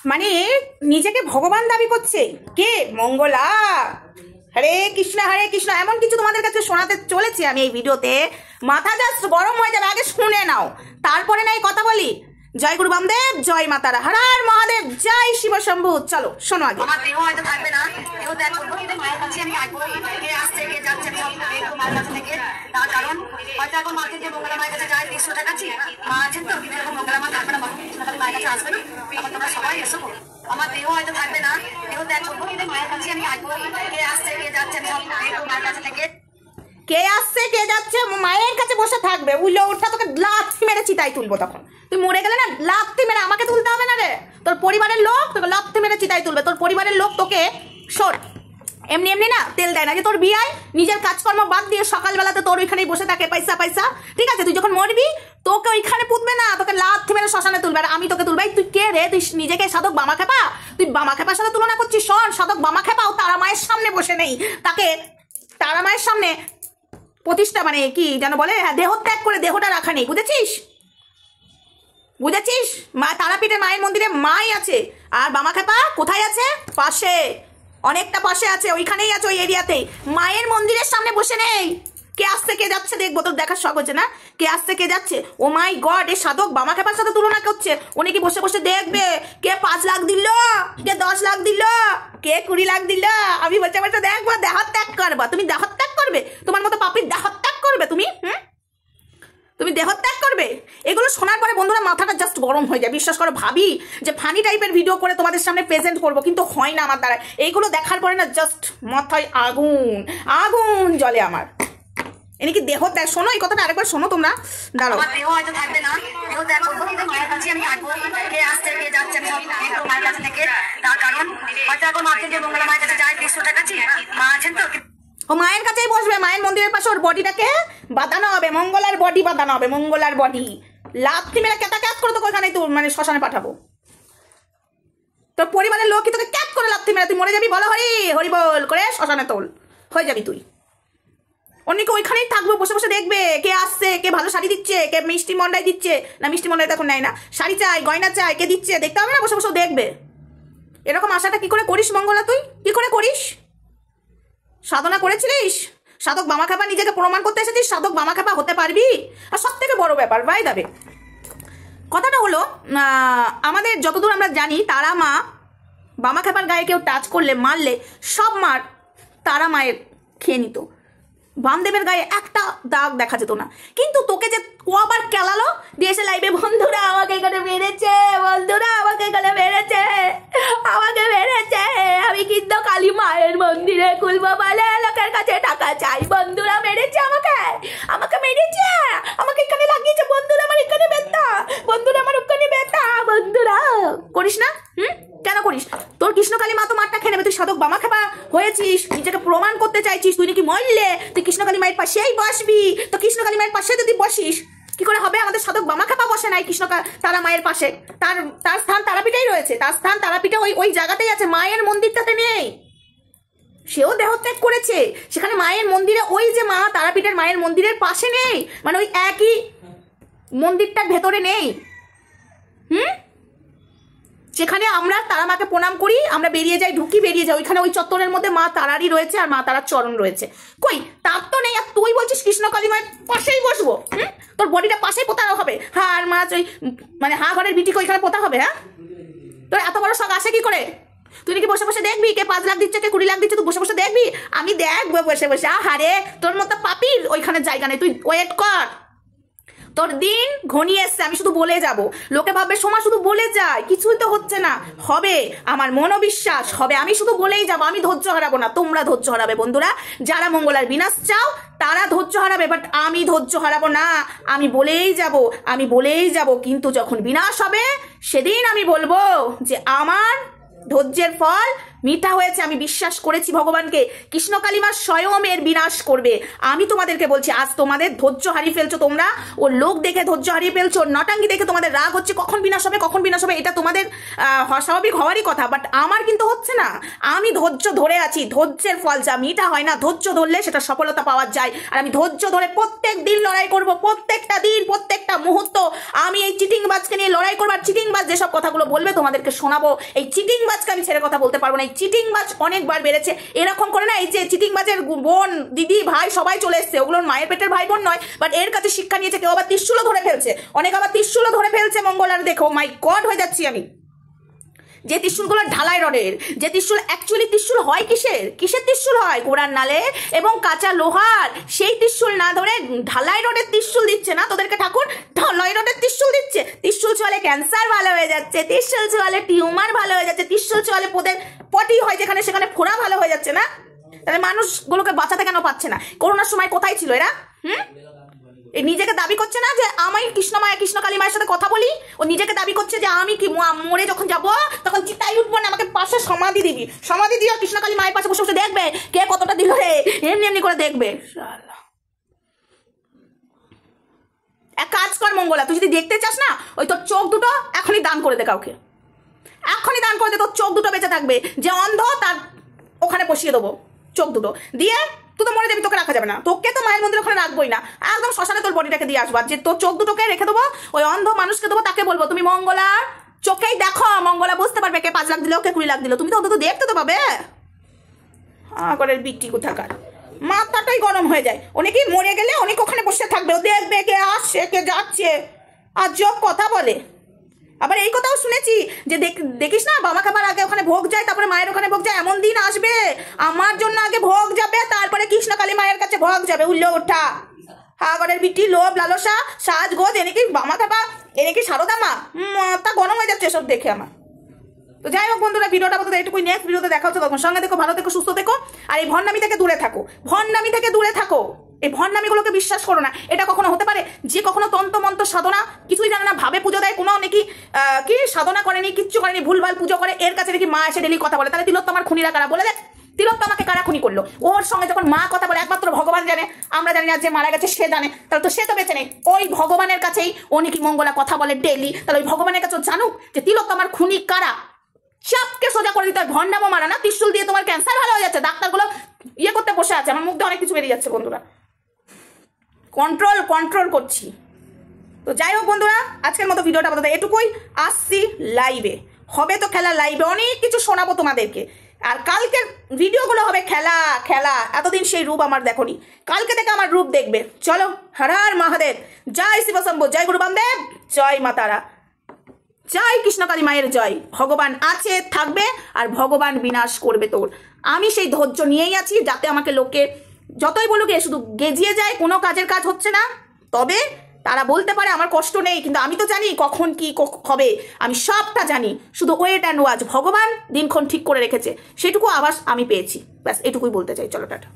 মানে নিজেকে ভগবান দাবি করছে কে? মঙ্গলা। হরে কৃষ্ণ এমন কিছু তোমাদের কাছে শোনাতে চলেছি আমি এই ভিডিওতে, মাথা জাস্ট গরম হয়ে যাবে। আগে শুনে নাও, তারপরে নাই কথা বলি। জয় গুরু বামদেব, জয় মাতারা, হর হর মহাদেব, জয় শিব শম্ভু। চলো শোনো আগে। আমার দেহ হয়তো থাকবে না, দেহ ত্যাগ করবো, কিন্তু মায়ের কাছে আমি আসবো। কে আসছে কে যাচ্ছে সব দেখবো মায়ের কাছে থেকে। তার কারণ হয়তো এখন মাকে যে মঙ্গলা মায়ের কাছে যায় 300 টাকা কাছে মা আছেন তো, কিন্তু এখন মঙ্গলা মা থাকবে না, মায়ের কাছে আসবে না। তখন তোমরা সবাই এসো। আমার দেহ হয়তো থাকবে না, দেহ ত্যাগ করবো, কিন্তু মায়ের কাছে আমি আসবো। কে আসছে কে যাচ্ছে সব দেখবো মায়ের কাছে থেকে। কে আসছে কে যাচ্ছে মায়ের কাছে বসে থাকবে, উল্লো উঠা তোকে লাথি মেরে চিতাই তুলবো। তখন তুই মরে গেলে না, লাথি মেরে আমাকে তুলতে হবে না রে, তোর পরিবারের লোক তোকে লাথি মেরে চিতাই তুলবে। তোর পরিবারের লোক তোকে শোন এমনি এমনি না তেল দেয় না, যে তোর বিয়ায় নিজের কাজকর্ম বাদ দিয়ে সকালবেলাতে তোর ওইখানেই বসে থাকে পয়সা। ঠিক আছে, তুই যখন মরবি তোকে ওইখানে পুতবে না, তোকে লাথি মেরে শ্মশানে তুলবে। আর আমি তোকে তুলবে। তুই কে রে? তুই নিজেকে সাধক বামা খেপা? তুই বামা খেপার সাথে তুলনা করছিস? শোন, সাধক বামা খেপাও তারা মায়ের সামনে বসে নেই, তাকে তারা মায়ের সামনে প্রতিষ্ঠা মানে কি যেন বলে, দেহ ত্যাগ করে দেহটা রাখা নেই, বুঝেছিস? মা তারাপীঠের মায়ের মন্দিরে মাই আছে, আর বামা খেপা কোথায় আছে? পাশে, অনেকটা পাশে আছে, ওইখানেই আছে, ওই এরিয়াতেই। মায়ের মন্দিরের সামনে বসে নেই। কে আসছে কে যাচ্ছে দেখবো, তোর দেখার শখ হচ্ছে না? কে আসছে কে যাচ্ছে? ও মাই গড, এই সাধক বামা খেপার সাথে তুলনা করছে। উনি কি বসে বসে দেখবে কে 5 লাখ দিল, কে 10 লাখ দিল, কে 20 লাখ দিল? আমি বসে বসে দেখবো, দেহ ত্যাগ করবা। তুমি দেহ ত্যাগ করবে? তোমার মতো পাপির দেহ ত্যাগ করবে তুমি? তুমি দেহ ত্যাগ করবে? এগুলো শোনার পরে বন্ধুরা মাথাটা জাস্ট গরম হয়ে যায়। বিশ্বাস করো, ভাবি যে ফানি টাইপের ভিডিও করে তোমাদের সামনে প্রেজেন্ট করবো, কিন্তু হয় না আমার দ্বারা। এইগুলো দেখার পরে না জাস্ট মাথায় আগুন জ্বলে আমার। এনে কি দেহ ত্যাগ? শোনো এই কথাটা আরেকবার শোনো তোমরা, দাঁড়াও। আমার দেহ হয়তো থাকবে না, দেহ ত্যাগ করবো, কিন্তু মায়ের কাছে আমি আসবো। কে আসছে কে যাচ্ছে সব দেখবো মায়ের কাছে থেকে। তার কারণ হয়তো এখন মাকে যে মঙ্গলা মায়ের কাছে যায় 300 টাকা কাছে মা আছেন তো, ও মায়ের কাছেই বসবে, মায়ের মন্দিরের পাশে ওর বডিটাকে বাঁধানো হবে, মঙ্গলার বডি বাঁধানো হবে, মঙ্গলার বডি। লাথি মেরে ক্যাটা ক্যাট করে তোকে ওখানে তুই মানে শ্মশানে পাঠাবো। তোর পরিবারের লোক কি তোকে ক্যাট করে লাথি মেরে তুই মরে যাবি? বলো হরি বল করে শ্মশানে তোল হয়ে যাবি তুই। অনেকে ওইখানেই থাকবো, বসে বসে দেখবে কে আসছে, কে ভালো শাড়ি দিচ্ছে, কে মিষ্টি মন্ডাই দিচ্ছে। না, মিষ্টি মন্ডাই তখন নেয় না, শাড়ি চাই, গয়না চাই, কে দিচ্ছে দেখতে হবে না? বসে বসে দেখবে। এরকম আশাটা কি করে করিস মঙ্গলা? তুই কি করে করিস? সাধনা করেছিলিস? সাধক বামা খেপা নিজেকে প্রমাণ করতে এসেছিস? সাধক বামা খেপা হতে পারবি? আর সব থেকে বড় ব্যাপার ভাই দাবে, কথাটা হলো আমাদের যতদূর আমরা জানি, তারা মা বামা খেপার গায়ে কেউ টাচ করলে, মারলে সব মার তারা মায়ের খেয়ে নিত। বামদেবের গায়ে একটা দাগ দেখা যেত না। কিন্তু তোকে যে কবার কেলালো দিয়েছে লাইভে, বন্ধুরা আমাকে এখানে মেরেছে, বন্ধুরা আমাকে এখানে মেরেছে, আমি কিন্তু কালী মায়ের মন্দিরে খুলবো বলে লোকের কাছে টাকা চাই। বন্ধুরা মেরেছে আমাকে মেরেছে, আমাকে এখানে লাগিয়েছে। বন্ধুরা আমার এখানে ব্যথা, বন্ধুরা আমার ওখানে ব্যথা। বন্ধুরা করিস না? কেন করিস? তোর কৃষ্ণকালী মা তো মারটা খেয়ে নেবে। তুই সাধক বামা খেপা হয়েছিস, নিজেকে প্রমাণ করতে চাইছিস তুই নাকি মরলে তুই কৃষ্ণকালী মায়ের পাশেই বসবি। তো কৃষ্ণকালী মায়ের পাশে যদি বসিস কি করে হবে? আমাদের সাধক বামা খেপা বসে নাই তারা মায়ের পাশে, তার স্থান তারাপীঠেই রয়েছে, তার স্থান তারাপীঠে ওই জায়গাতেই আছে, মায়ের মন্দিরটাতে নেই। সেও দেহত্যাগ করেছে সেখানে মায়ের মন্দিরে, ওই যে মা তারাপীঠের মায়ের মন্দিরের পাশে নেই, মানে ওই একই মন্দিরটার ভেতরে নেই। যেখানে আমরা তারা মাকে প্রণাম করি, আমরা বেরিয়ে যাই, ঢুকি বেরিয়ে যাই, ওইখানে ওই চত্বরের মধ্যে মা তারারই রয়েছে আর মা তারার চরণ রয়েছে। কই তার তো নেই, আর তুই বলছিস কৃষ্ণকালী মায়ের পাশেই বসবো? তোর বডিটা পাশেই পোতানো হবে, হাড় মাছ ওই মানে ঘরের বিটিকে ওইখানে পোতা হবে। তোর এত বড় শখ আসে কি করে? তুই নাকি বসে বসে দেখবি কে 5 লাখ দিচ্ছে, কে 20 লাখ দিচ্ছে, তুই বসে বসে দেখবি? আমি দেখবো বসে বসে। আহারে, তোর মতো পাপির ওইখানে জায়গা নেই, তুই ওয়েট কর। তোর দিন ঘনিয়ে এসছে, আমি শুধু বলে যাব। লোকে ভাববে সোমা শুধু বলে যায়, কিছুই তো হচ্ছে না। হবে, আমার মনোবিশ্বাস হবে। আমি শুধু বলেই যাব, আমি ধৈর্য হারাবো না, তোমরা ধৈর্য হারাবে। বন্ধুরা যারা মঙ্গলার বিনাশ চাও তারা ধৈর্য হারাবে, বাট আমি ধৈর্য হারাবো না। আমি বলেই যাব, কিন্তু যখন বিনাশ হবে সেদিন আমি বলবো যে আমার ধৈর্যের ফল মিঠা হয়েছে, আমি বিশ্বাস করেছি ভগবানকে কৃষ্ণকালী মা স্বয়ং এর বিনাশ করবে। আমি তোমাদেরকে বলছি আজ তোমাদের ধৈর্য হারিয়ে ফেলছো, তোমরা ওর লোক দেখে ধৈর্য হারিয়ে ফেলছো, নটাঙ্গি দেখে তোমাদের রাগ হচ্ছে কখন বিনাশ হবে কখন বিনাশ হবে, এটা তোমাদের স্বাভাবিক হওয়ারই কথা, বাট আমার কিন্তু হচ্ছে না। আমি ধৈর্য ধরে আছি, ধৈর্যের ফল যা মিঠা হয় না, ধৈর্য ধরলে সেটা সফলতা পাওয়া যায়। আর আমি ধৈর্য ধরে প্রত্যেক দিন লড়াই করব, প্রত্যেকটা দিন প্রত্যেকটা মুহূর্ত আমি এই চিটিংবাজকে নিয়ে লড়াই করবো। আর চিটিংবাজ যেসব কথাগুলো বলবে তোমাদেরকে শোনাবো, এই চিটিংবাজকে আমি ছেড়ে কথা বলতে পারবো না। এই চিটিংবাজ অনেকবার বেড়েছে, এরকম করে না, এই যে চিটিংবাজের বোন দিদি ভাই সবাই চলে এসছে, ওগুলোর মায়ের পেটের ভাই বোন নয়, বাট এর কাছে শিক্ষা নিয়েছে। কেউ আবার ত্রিশূলও ধরে ফেলছে, অনেক আবার ত্রিশূলও ধরে ফেলছে মঙ্গলার। দেখো মাই গড হয়ে যাচ্ছি আমি। যে ত্রিশূলগুলো ঢালাই রডের, যে ত্রিশূল অ্যাকচুয়ালি ত্রিশূল হয় কিসের ত্রিশূল হয় গোড়ার নালে এবং কাঁচা লোহার, সেই ত্রিশূল না ধরে ঢালাই রডের ত্রিশূল দিচ্ছে না তোদেরকে ঠাকুর, ঢালাই রডের ত্রিশূল দিচ্ছে। ত্রিশূল ছোঁয়ালে ক্যান্সার ভালো হয়ে যাচ্ছে, ত্রিশূল ছোঁয়ালে টিউমার ভালো হয়ে যাচ্ছে, ত্রিশূল ছোঁয়ালে পোদের পটি হয় যেখানে সেখানে ফোড়া ভালো হয়ে যাচ্ছে না। তাহলে মানুষগুলোকে বাঁচাতে কেন পাচ্ছে না? করোনার সময় কোথায় ছিল এরা? এই নিজেকে দাবি করছে না যে আমি কৃষ্ণকালী মায়ের সাথে কথা বলি, ও নিজেকে দাবি করছে যে আমি কি মরে যখন যাবো তখন চিতাই উঠবো না, আমাকে পাশে সমাধি দিবি, সমাধি দিয়ে কৃষ্ণকালী মায়ের পাশে বসে বসে দেখবে কে কতটা দিল রে, এমনি এমনি করে দেখবে। এক কাজ কর মঙ্গলা, তুই যদি দেখতে চাস না, ওই তোর চোখ দুটো এখনই দান করে দে, কাউকে এখনই দান করে দে, তোর চোখ দুটো বেঁচে থাকবে। যে অন্ধ তার ওখানে বসিয়ে দেবো চোখ দুটো দিয়ে, তুই তো মরে যাবি, তোকে রাখা যাবে না, তোকে তো মায়ের মন্দির ওখানে রাখবোই না, একদম শ্মশানে তোর বডিটাকে দিয়ে আসবা। যে তোর চোখ দুটোকে রেখে দেবো, ওই অন্ধ মানুষকে দেবো, তাকে বলবো তুমি মঙ্গলা চোখেই দেখো, মঙ্গলা বুঝতে পারবে কে 5 লাখ দিল কে 20 লাখ দিল, তুমি তো অন্তত দেখতে তো পাবে। করে বিটি কোথাকার, মাথাটাই গরম হয়ে যায়। অনেকেই মরে গেলে অনেক ওখানে বসে থাকবে, ও দেখবে কে আসছে কে যাচ্ছে, আর জব কথা বলে। আবার এই কথাও শুনেছি যে দেখিস না বাবা খাবার আগে ওখানে ভোগ যায়, তারপরে মায়ের ওখানে ভোগ যায়, এমন দিন আসবে আমার জন্য আগে ভোগ যাবে, তারপরে কৃষ্ণকালী মায়ের কাছে ভোগ যাবে। উল্লো ওঠা হাগরের বিটি, লোভ লালসা সাজগোজ, এনে কি বামা খাবা, এনে কি সারদামা, তা গরম হয়ে যাচ্ছে এসব দেখে আমার। তো যাই হোক বন্ধুরা, ভিডিওটা বলতে এইটুকুই, নেক্সট ভিডিওতে দেখা হচ্ছে, তখন সঙ্গে দেখো, ভালো থেকো, সুস্থ থেকো, আর এই ভণ্ডামি থেকে দূরে থাকো, ভণ্ডামি থেকে দূরে থাকো, এই ভণ্ডামিগুলোকে বিশ্বাস করো না। এটা কখনো হতে পারে যে কখনো তন্ত্র মন্ত্র সাধনা কিছুই জানে না, ভাবে পুজো দেয়, কোনো নাকি কি সাধনা করেনি, কিচ্ছু করেনি, ভুলভাল পুজো করে, এর কাছে নাকি মা এসে ডেলি কথা বলে। তাহলে তিলোত্তমার খুনিরা কারা বলে দেখ, তিলোত্তমাকে কারা খুনি করলো? ওর সঙ্গে যখন মা কথা বলে একমাত্র ভগবান জানে, আমরা জানি না, যে মারা গেছে সে জানে, তাহলে তো সে তো বেঁচে নেই, ওই ভগবানের কাছেই ও নাকি মঙ্গলা কথা বলে ডেলি। তাহলে ওই ভগবানের কাছে জানুক যে তিলোত্তমার খুনি কারা, চাপকে সোজা করে দিতে হয়। ভণ্ডামো মারা না, ত্রিশূল দিয়ে তোমার ক্যান্সার ভালো হয়ে যাচ্ছে, ডাক্তারগুলো ইয়ে করতে বসে আছে, আমার মুখে অনেক কিছু বেরিয়ে যাচ্ছে বন্ধুরা, কন্ট্রোল করছি। তো যাই হোক বন্ধুরা, আজকের মতো ভিডিওটা বলতে এটুকুই, আসছি লাইভে, হবে তো খেলা লাইভে, অনেক কিছু শোনাবো তোমাদেরকে। আর কালকের ভিডিওগুলো হবে খেলা, এতদিন সেই রূপ আমার দেখোনি, কালকে থেকে আমার রূপ দেখবে। চলো, হর হর মহাদেব, জয় শিব শম্ভু, জয় গুরু বামদেব, জয় মা তারা, জয় কৃষ্ণকালী মায়ের জয়। ভগবান আছে, থাকবে, আর ভগবান বিনাশ করবে তোর। আমি সেই ধৈর্য নিয়েই আছি, যাতে আমাকে লোকে যতই বলুক শুধু গেজিয়ে যায়, কোনো কাজের কাজ হচ্ছে না, তবে তারা বলতে পারে আমার কষ্ট নেই, কিন্তু আমি তো জানি কখন কি হবে, আমি সবটা জানি, শুধু ওয়েট অ্যান্ড ওয়াচ, ভগবান দিনক্ষণ ঠিক করে রেখেছে, সেটুকু আভাস আমি পেয়েছি, ব্যাস এটুকুই বলতে চাই। চলো টাটা।